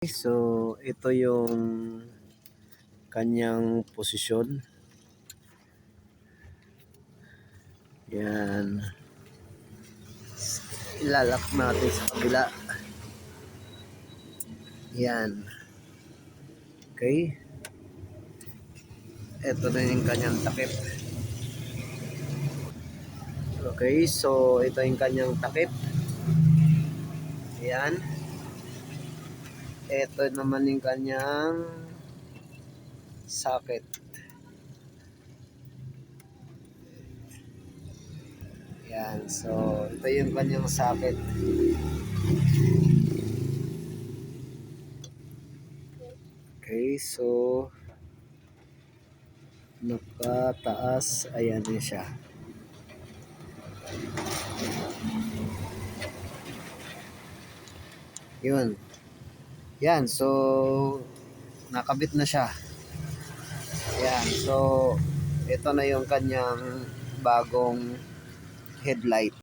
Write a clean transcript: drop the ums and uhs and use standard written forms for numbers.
So, ito yung kanyang posisyon. Yan. Ilalak natin sa kabila. Yan. Okay. Ito na yung kanyang takip. Okay, so ito yung kanyang takip. Yan. Ito naman yung kanyang socket. Yan, so ito yung kanyang socket. Okay, so nakataas, ayan na siya. Yun. Yan, so nakabit na siya. Yan, so ito na yung kanyang bagong headlight.